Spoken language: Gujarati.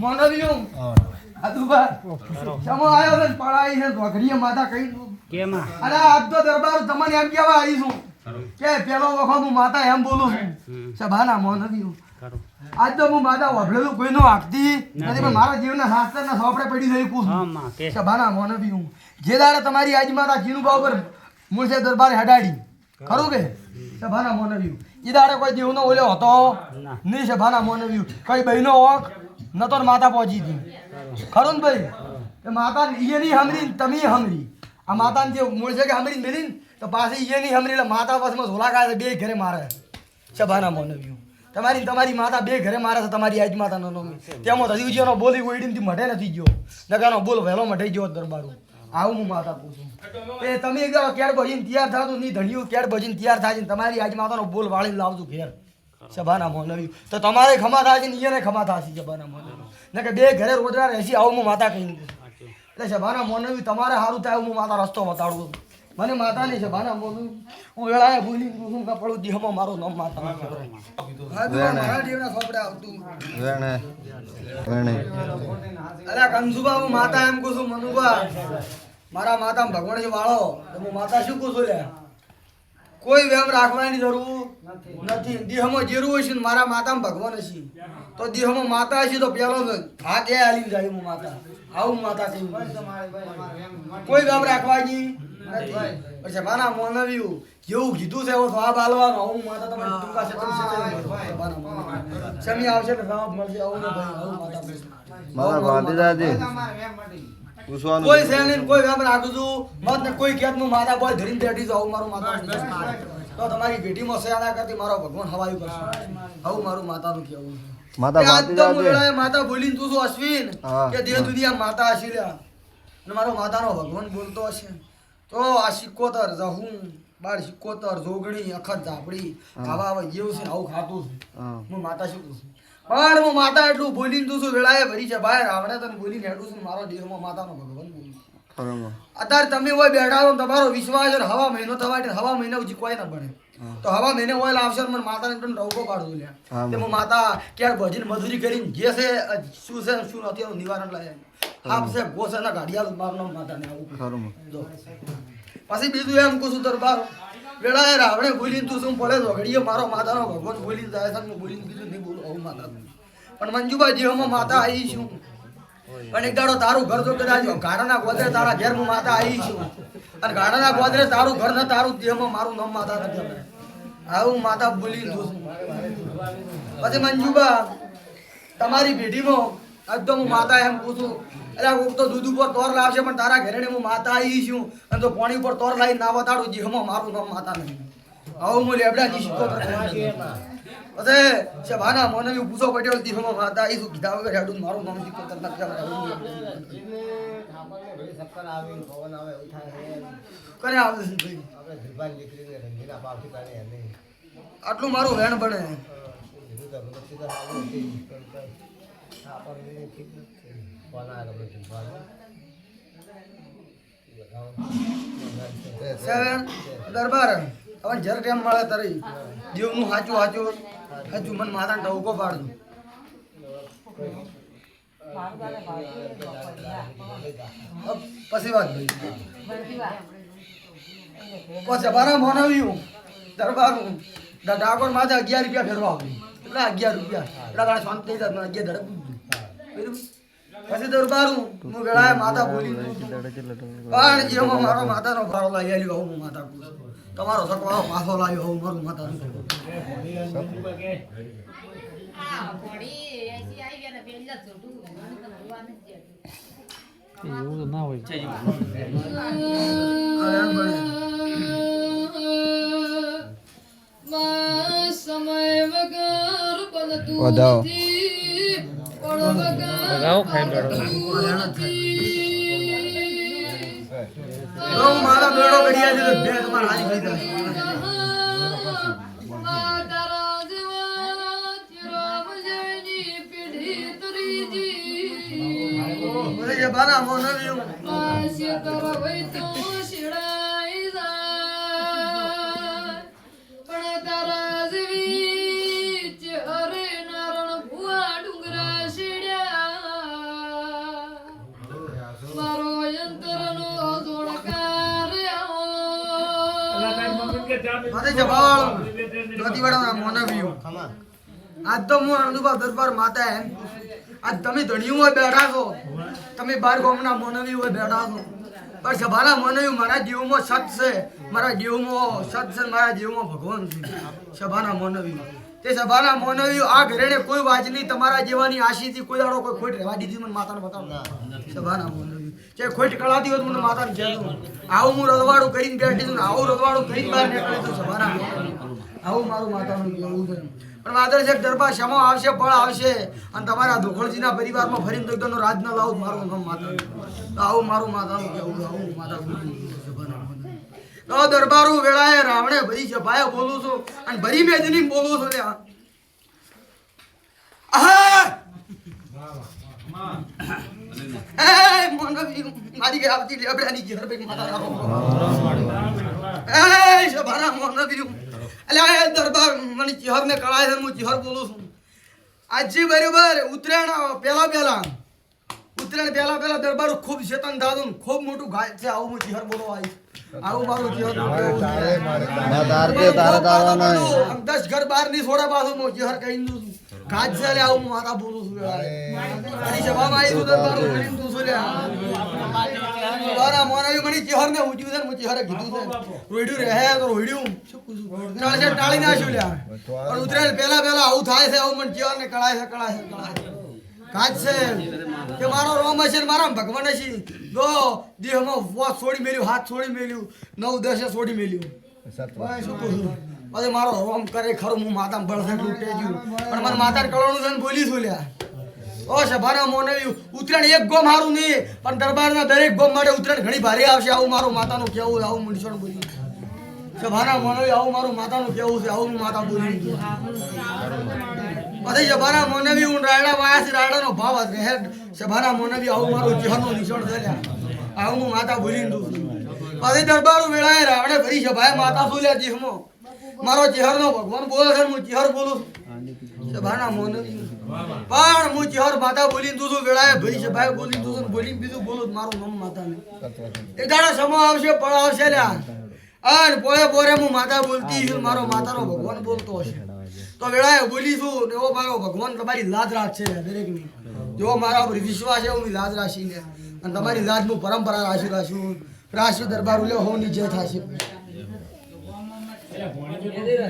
મોનવ્યું આદુબા ચમો આયો છે પડાઈ છે ધોઘરીએ માથા કઈ કેમાં અરે આજ તો દરબાર તમને એમ કેવા આવી છું કે પેલો વખત હું માતા એમ બોલું છું સભાના મોનવ્યું આજ તો હું માતા વાભળેલું કોઈનો આગતી નથી પણ મારા જીવના શાસ્ત્રના સોપડે પડી થઈ કું સભાના મોનવ્યું જે દાડે તમારી આજ માતા જીનુબા ઉપર મૂળસે દરબાર હડાડી ખરું કે સભાના મોનવ્યું એ દાડે કોઈ દેવનો ઓલ્યો હતો નહીં સભાના મોનવ્યું કઈ બહેનો ઓખ નતો માતા પહોંચી હતી ખરું ને ભાઈ એ માતા એ નહીં હમરી તમે હમરી આ માતાને જે મૂળ છે કે હમરી મેલી ને તો પાછી એ નહીં હમરી એટલે માતા બસમાં ઝોલા કાઢે બે ઘરે મારે સભાના મોનવ્યું તમારી માતા બે ઘરે મારે છે તમારી આજ માતાનો નામ તેમાં હજીનો બોલી ઓઈડીથી મઢે નથી ગયો નગાનો બોલ વહેલો મઢાઈ ગયો દરબારું આવું હું માતા પૂછું એ તમે ક્યારે ભજીને તૈયાર થતું નહીં ધણિયું ક્યારે ભજીને તૈયાર થાય છે તમારી આજ માતાનો બોલ વાળી લાવજો ઘેર સભાના મોનવ્યું તો તમારે ખમા થાય છે ને એને ખમા થશે સભાના મોનવ્યું ને કે બે ઘરે રોજગાર રહેશે આવું હું માતા કહી એટલે સભાના મોનવ્યું તમારે સારું થાય હું માતા રસ્તો બતાડું મને માતા નહીં સભાના મોનવ્યું હું વેળાએ ભૂલી હું કપડું દેહમાં મારું નામ માતા મારા દેવના સોપડે આવતું અરે કંસુબા હું માતા એમ કહું છું મનુબા મારા માતા ભગવાન છે વાળો તો હું માતા શું કહું છું લે કોઈ વેમ રાખવાની જરૂર નથી દેહમાં જેરું હોય છે ને મારા માતામાં ભગવાન હશે તો દેહમાં માતા હશે તો પેલો હાથ એ હાલી જાય હું માતા આવું માતા કહ્યું કોઈ વેમ રાખવાની નથી પછી મારા મોનવ્યું જેવું કીધું છે એવો સ્વાબ હાલવાનો આવું માતા તમારી ટૂંકા છે સમી આવશે તો સાવ મળશે આવું ને ભાઈ આવું માતા કોઈ છે નહીં કોઈ વેમ રાખું છું મત ને કોઈ કેતનું માતા બોય ધરીને બેઠી છું આવું મારું માતા તો તમારી પેઢીમાં સેના કરતી મારો ભગવાન હવાયું કરશે આવું મારું માતાનું કહેવું માતા બોલીને તું શું અશ્વિન કે દેહ દુનિયા માતા હશે લ્યા અને મારો માતાનો ભગવાન બોલતો હશે તો આ 77 જહું 12 જોગણી અખત ઝાપડી આવા જેવું છે આવું ખાતું હું માતા શું કહું પણ હું માતા એટલું બોલીને તું છું વેળાએ ભરી છે ભાઈ રાવણે તને બોલીને હેડું છું મારો દેહમાં માતાનો ભગવાન બોલું અત્યારે તમે હોય બેઠા હો તમારો વિશ્વાસ હવા મહિનો થવા હવા મહિના ઉજી કોઈ ના બને તો હવા મહિને ઓઇલ આવશે મને માતાને પણ રવકો કાઢું લ્યા તે હું માતા ક્યારે ભજન મજૂરી કરીને જે છે શું છે શું નથી એનું નિવારણ લાય આપ છે ગોસે ના ગાડિયા મારનો માતાને આવું પછી બીજું એમ કહું છું દરબાર વેળાએ રાવણે બોલીને તું શું પડે ઝઘડીએ મારો માતાનો ભગવાન બોલીને જાય છે હું બોલીને બીજું નહીં બોલું આવું માતા પણ મંજુભાઈ જેવામાં માતા આવી છું અને એક દાડો તારું ઘર તો કદાચ ગાડાના ગોદરે તારા ઘેર હું માતા આવી છું અને ગાડાના ગોદરે તારું ઘર ને તારું દેહમાં મારું નામ માતા નથી આવું માતા બોલી દઉં છું પછી મંજુબા તમારી પેઢીમાં એકદમ હું માતા એમ પૂછું એટલે કોક તો દૂધ ઉપર તોર લાવશે પણ તારા ઘરે હું માતા આવી છું અને તો પાણી ઉપર તોર લાવીને ના બતાડું દેહમાં મારું નામ માતા નથી આવું હું લેબડાજી શીખો પછી સભાના મોનવ્યું પૂછો પટેલ દેહમાં માતા આવી શું કીધા વગર હેડું મારું નામ શીખો આટલું મારું વેણ બને દરબાર હવે જર ટાઈમ મળે તારી દેવનું સાચું મને માતાને ટવકો પાડું પછી વાત પછી મારા મોનવ્યું દરબાર ડાકોર માથે 11 રૂપિયા ફેરવા એટલે 11 રૂપિયા એટલે શાંત થઈ જાય 11 ધડક પછી દરબારું હું વેળાએ માતા બોલી પણ જેમાં મારો માતાનો ફાળો લાવી આવ્યો હું માતા પૂછું તમારો સકવાળો પાછો લાવ્યો હું મારું માતાનું એવું તો ના હોય સમય વગર બનતું મારા બેડો ઘડિયા છે બે તમાર હારી થઈ જાય બારા મોનવ્યું માથે જબાવાળો દોતીવાળાના મોનવ્યું આજ તો હું અણુભા દરબાર માતા એમ આજ તમે ધણિયું હોય બેઠા છો તમે બાર ગામના મોનવી હોય બેઠા છો પણ સભાના મોનવી મારા જીવમાં સત છે મારા જીવમાં સત છે મારા જીવમાં ભગવાન છે સભાના મોનવી તે સભાના મોનવી આ ઘરેને કોઈ વાજ નહીં તમારા જેવાની આશીથી કોઈ દાડો કોઈ ખોટ રહેવા દીધી મને માતાને બતાવો સભાના મોનવી જે ખોટ કળાતી હોય મને માતાને કહેજો આવું હું રજવાડું કરીને બેઠી છું ને આવું રજવાડું કરીને બહાર નીકળી છું સભાના આવું મારું માતાનું કહેવું છે પણ વાદળ છે દરબાર ક્ષમો આવશે ફળ આવશે અને તમારા ધોખળજીના પરિવારમાં ફરીને તો એકદમ રાજ ના લાવું મારું નામ માતા તો આવું મારું માતાનું કહેવું આવું માતા તો દરબારું વેળાએ રાવણે ભરી છે ભાઈ બોલું છું અને ભરી મેદની બોલું છું લ્યા મારી કે આવતી લેબડાની ઘર પે માતા રાખો એ સભાના મોનવી અલ્યા દરબાર મને ચિહર ને કળાય છે હું ચિહર બોલું છું આજે બરોબર ઉત્તરાયણ પહેલા દરબાર ખૂબ શેતન દાદુ ખૂબ મોટું ગાય છે આવું હું ચિહર બોલો આવી આવું મારું ચિહર બોલું 10 ઘર બહાર ની છોડા પાછું હું ચિહર કહી દઉં છું ગાજ છે લે આવું માતા બોલું છું મારી સભામાં આવી છું દરબાર બોલીને તું છું લે સભાના મોનવી મને ચિહર ને ઉજ્યું છે હું ચિહરે કીધું છે રોડ્યું રહે તો રોડ્યું ટાળી નાખ્યું લ્યા પણ ઉતરેલ પહેલા આવું થાય છે આવું મને ચિહર ને કળાય છે કાજ છે કે મારો રોમ હશે ને મારા ભગવાન હશે જો દેહમાં વાસ છોડી મેલ્યું હાથ છોડી મેલ્યું 9-10 છોડી મેલ્યું શું કહું પછી મારો રોમ કરે ખરું હું માતામાં બળશે તૂટે ગયું પણ મને માતાને કળવાનું છે ને બોલી છું લ્યા ઓ સભાના મોનવી ઉત્તરાયણ એક ગોમ હારું નહીં પણ દરબારના દરેક ગોમ માટે ઉત્તરાયણ ઘણી ભારે આવશે આવું મારું માતાનું કેવું આવું મુનિષણ બોલી સભાના મોનવી આવું મારું માતાનું કેવું છે આવું માતા બોલી પછી સભાના મોનવી હું રાયડા વાયા રાયડાનો ભાવ રહે સભાના મોનવી આવું મારું જીવનનું નિશાન છે આવું હું માતા બોલી દઉં પછી દરબાર વેળાએ રાવણે ભરી સભાએ માતા બોલ્યા જીવમાં મારો ચહેરનો ભગવાન બોલે છે હું ચહેર બોલું સભાના મોનવી પણ હું ચહેર માતા બોલી દઉં છું વેળાએ ભરી સભાએ બોલી દઉં છું બોલી બીજું બોલું મારું નામ માતાને એક દાડો સમો આવશે પળ આવશે લ્યા અને પોરે હું માતા બોલતી છું મારો માતાનો ભગવાન બોલતો હશે તો વેળાએ બોલીશું ને એવો મારો ભગવાન તમારી લાજ રાખશે દરેકની જો મારા ઉપર વિશ્વાસ છે હું લાજ રાખીને અને તમારી લાજનું પરંપરા રાશી દરબાર ઉલ્યો હોની જે થશે